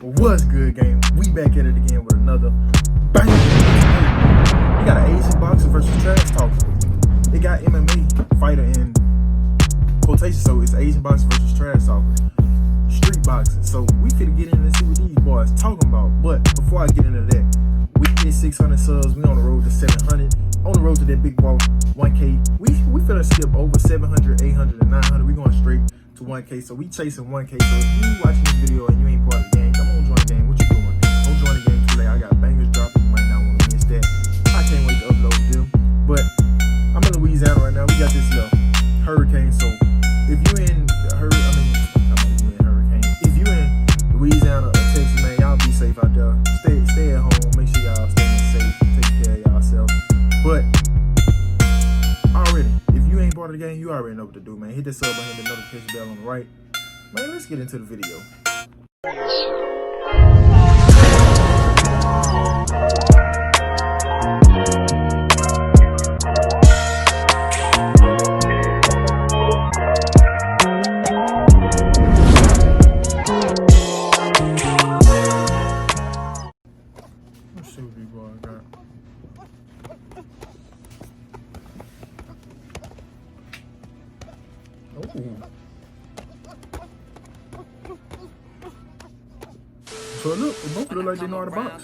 Well, what's good, game? We back at it again with another bang. We got an Asian boxer versus trash talker. It got MMA fighter in quotation, so it's Asian boxer versus trash talker. Street boxing. So we finna get in and see what these boys talking about. But before I get into that, we hit 600 subs. We on the road to 700. On the road to that big ball 1K. We finna skip over 700, 800, and 900. We going straight to 1K. So we chasing 1K. So if you watching this video and you ain't part of the game, come on, join the game. What you doing? Don't join the game too late. I got bangers dropping. You might not want to miss that. I can't wait to upload them. But I'm in Louisiana right now. We got this hurricane. So if you in if you in Louisiana or Texas, man, y'all be safe out there. Stay at home. Make sure y'all staying safe. Take care of yourself. But already, if you ain't part of the game, you already know what to do, man. Hit the sub button, hit the notification bell on the right. Man, let's get into the video. Let's see what these boys got. So look, they both look like they know how to box.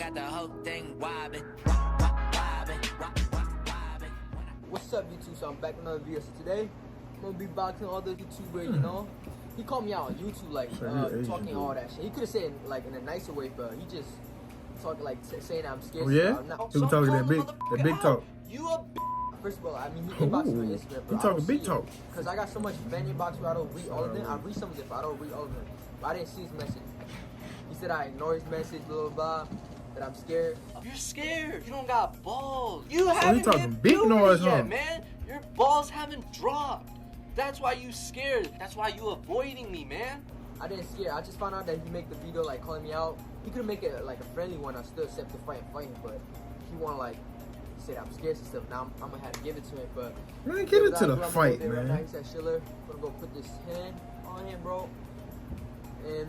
What's up, YouTube? So I'm back with another video. So today, I'm gonna be boxing all the YouTubers, you know. He called me out on YouTube, like, talking all that shit. He could have said it, like, in a nicer way, but he just talking, like, saying I'm scared. Oh, yeah? He was talking that big talk. You a First of all, I mean, he inboxed me on Instagram, bro. He talking big talk. Because I got so much fan inbox where I don't read all of them. I read some of them, but I don't read all of them. But I didn't see his message. He said I ignore his message, blah, blah, blah, that I'm scared. You're scared. You don't got balls. You he haven't talking been big puberty noise, yet, huh? man. Your balls haven't dropped. That's why you scared. That's why you avoiding me, man. I didn't scare. I just found out that he make the video like calling me out. He could make it like a friendly one. I still accept the fight and fight him, but he want like say I'm scared and stuff. Now I'm gonna have to give it to him. But man, get it to the fight, man. Right now, he said Schiller. Gonna go put this hand on him, bro. And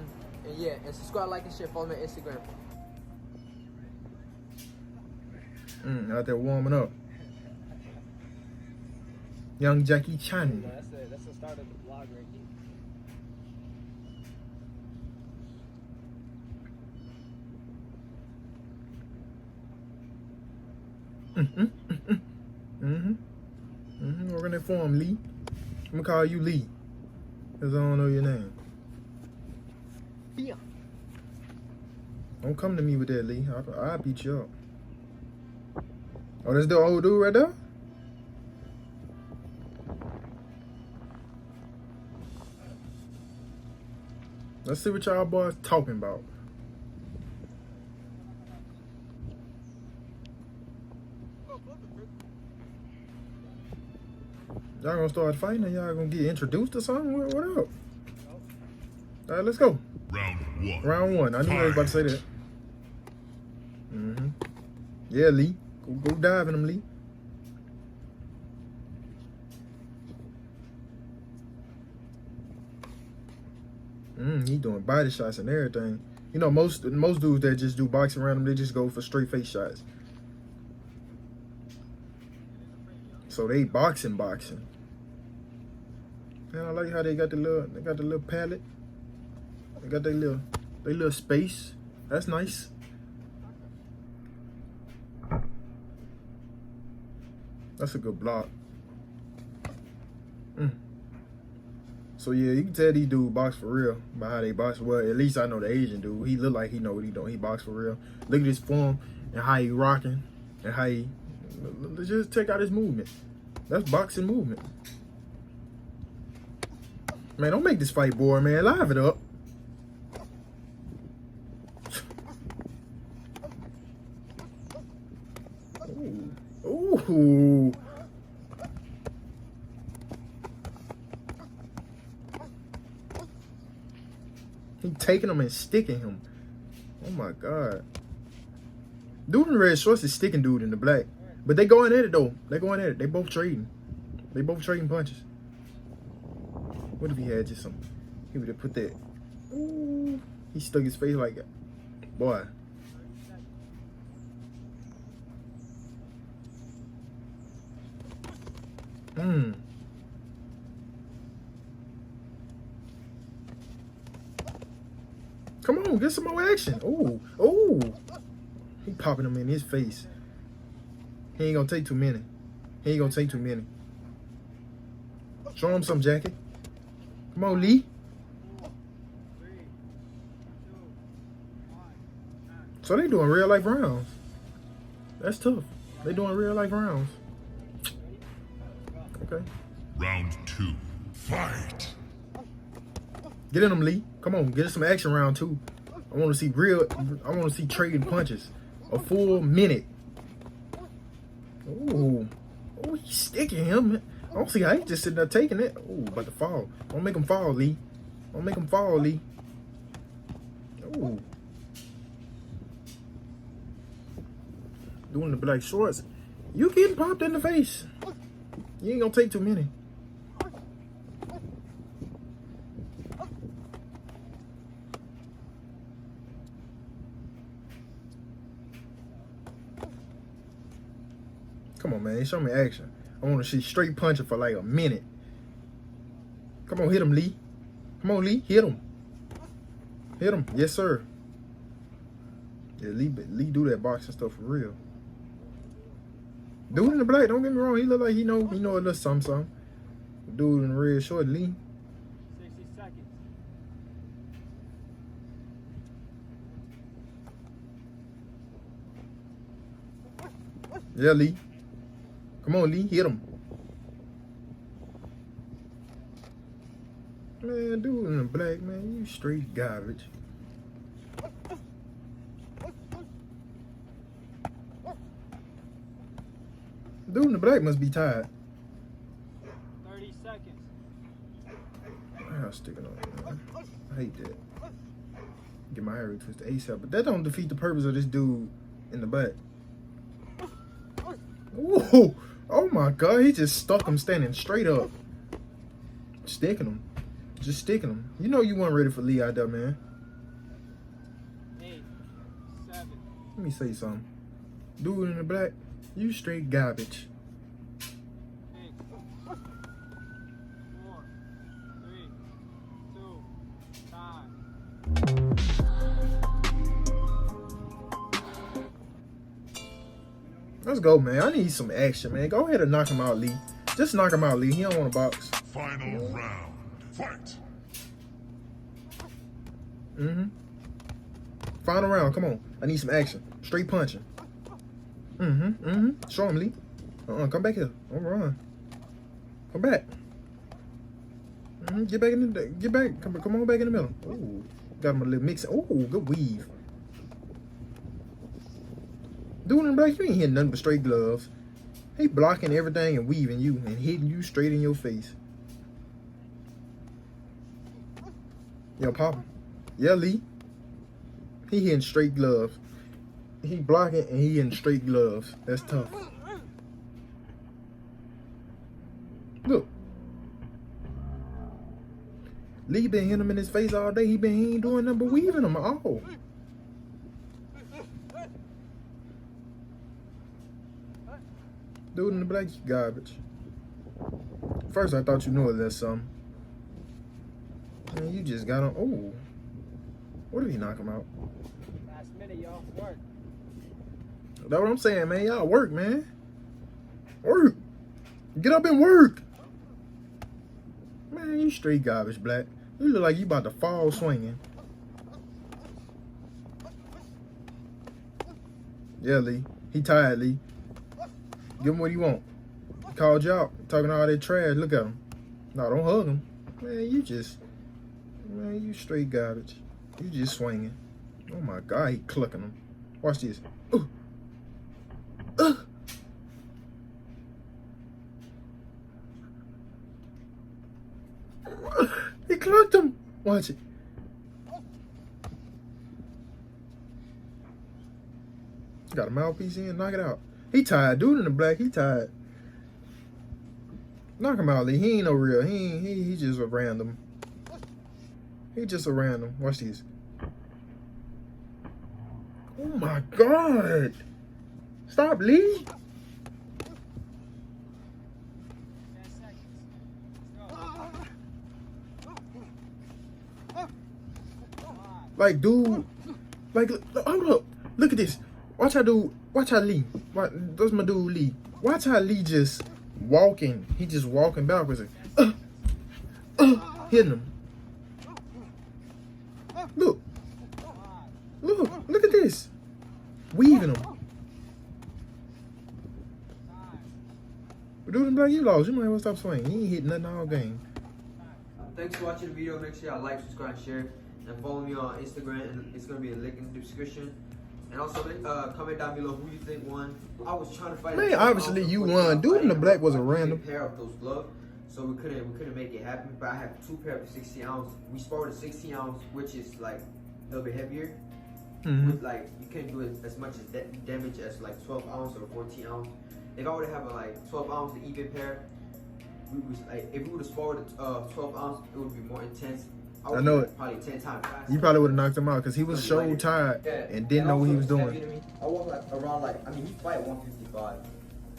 yeah, and subscribe, like, and share. Follow me on Instagram. Out there warming up. Young Jackie Chan. That's the start of the vlog right here. Working that for him, Lee. I'm gonna call you Lee, cause I don't know your name. Yeah. Don't come to me with that, Lee. I'll beat you up. Oh, that's the old dude right there? Let's see what y'all boys talking about. Y'all gonna start fighting or y'all gonna get introduced or something? What up? All right, let's go. Round one. I knew I was about to say that. Yeah, Lee. Go dive in him, Lee. He doing body shots and everything. You know, most dudes that just do boxing around them, they just go for straight face shots. So they boxing. Man, I like how they got the little palette. They got their little space. That's nice. That's a good block. So yeah, you can tell these dudes box for real by how they box. Well, at least I know the Asian dude. He look like he know what he doing. He box for real. Look at his form and how he rocking and how he. Let's just check out his movement. That's boxing movement. Man, don't make this fight boring, man. Live it up. Ooh. He taking him and sticking him. Oh my God. Dude in the red shorts is sticking dude in the black. But they going at it though. They going at it. They both trading. They both trading punches. What if he had just some? He would have put that Ooh. He stuck his face like, boy. Come on, get some more action. Ooh, ooh. He popping them in his face. He ain't gonna take too many. He ain't gonna take too many. Show him some, Jackie. Come on, Lee. So they doing real life rounds. That's tough. They doing real life rounds. Okay. Round 2. Fight. Get in them, Lee. Come on, get us some action round 2. I want to see real. I want to see trading punches. A full minute. Ooh. Oh, he's sticking him. I don't see how he's just sitting there taking it. Ooh, about to fall. Don't make him fall, Lee. Don't make him fall, Lee. Ooh. Doing the black shorts. You getting popped in the face. You ain't gonna take too many. Come on, man. Show me action. I want to see straight punching for like a minute. Come on, hit him, Lee. Come on, Lee. Hit him. Hit him. Yes, sir. Yeah, Lee do that boxing stuff for real. Dude in the black, don't get me wrong. He look like he know a little something. Dude in the red short, Lee. 60 seconds. Yeah, Lee. Come on, Lee. Hit him. Man, dude in the black, man, you straight garbage. Dude in the black must be tired. 30 seconds. I'm sticking on, man. I hate that. Get my hair twisted ASAP, but that don't defeat the purpose of this dude in the back. Ooh, oh my God, he just stuck him standing straight up. Sticking him. Just sticking him. You know you weren't ready for Lee out there, man. 8, 7. Let me say something. Dude in the black, you straight garbage. 8, 4, 3, 2, time. Let's go, man. I need some action, man. Go ahead and knock him out, Lee. Just knock him out, Lee. He don't want to box. Final round. Fight. Final round. Come on. I need some action. Straight punching. Show him, Lee. Come back here. Don't run. Come back. Get back in the. Get back. Come on back in the middle. Ooh. Got him a little mix. Ooh, good weave. Dude in the black, you ain't hitting nothing but straight gloves. He blocking everything and weaving you and hitting you straight in your face. Yo, pop him. Yeah, Lee. He hitting straight gloves. He blocking and he hitting straight gloves. That's tough. Look. Lee been hitting him in his face all day. He ain't doing nothing but weaving him all. Dude in the black, you garbage. First, I thought you knew a little something. Man, you just got on. Oh. What if he knock him out? Last minute, y'all. Work. That's what I'm saying, man. Y'all work, man. Work. Get up and work. Man, you straight garbage, black. You look like you about to fall swinging. Yeah, Lee. He tired, Lee. Give him what he want. He called you out, talking all that trash. Look at him. No, don't hug him. Man, you straight garbage. You just swinging. Oh my God, he clucking him. Watch this. He clucked him. Watch it. Got a mouthpiece in, knock it out. He tired. Dude in the black, he tired. Knock him out, Lee. He ain't no real. He just a random. He just a random. Watch these. Oh my God! Stop, Lee. 10 seconds. Let's go. 5. Like, dude. Like, hold up. Look at this. Watch how Lee. That's my dude Lee. Watch how Lee just walking. He just walking backwards. Hitting him. Look. Look at this. Weaving him. 5. Dude in black, you lost. You might want to stop swinging. He ain't hitting nothing all game. Thanks for watching the video. Make sure y'all like, subscribe, share, and follow me on Instagram. And it's gonna be a link in the description. And also, comment down below who you think won. I was trying to fight. Man, obviously you won. Dude in the black was a random. Pair of those gloves, so we couldn't make it happen. But I have 2 pairs of 16 ounce. We sparred a 16 ounce, which is like a little bit heavier. With like you can't do it as much as damage as like 12 ounce or 14 ounce. If I would have a like 12 ounce even pair, we was like if we would have sparred a 12 ounce, it would be more intense. I know it. Probably 10 times faster. You probably would have knocked him out because he was so tired and didn't know what he was doing. I walk like around like he fight 155.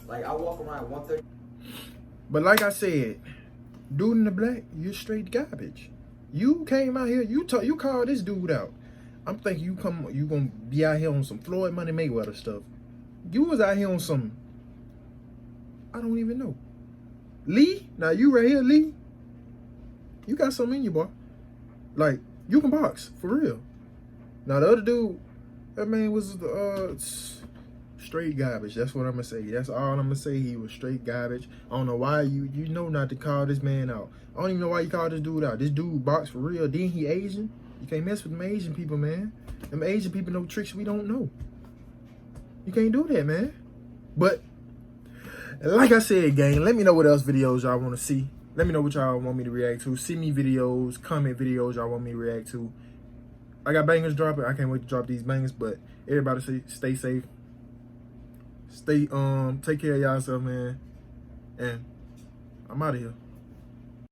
Like I walk around 130. But like I said, dude in the black, you're straight garbage. You came out here, you called this dude out. I'm thinking you gonna be out here on some Floyd Money Mayweather stuff. You was out here on some, I don't even know. Lee, now you right here, Lee. You got something in you, boy. Like, you can box, for real. Now, the other dude, that man was straight garbage. That's what I'm going to say. That's all I'm going to say. He was straight garbage. I don't know why you know not to call this man out. I don't even know why you called this dude out. This dude boxed for real. Then he Asian. You can't mess with them Asian people, man. Them Asian people know tricks we don't know. You can't do that, man. But, like I said, gang, let me know what else videos y'all want to see. Let me know what y'all want me to react to. Send me videos, comment videos y'all want me to react to. I got bangers dropping. I can't wait to drop these bangers. But everybody stay safe. Take care of yourself, man. And I'm out of here.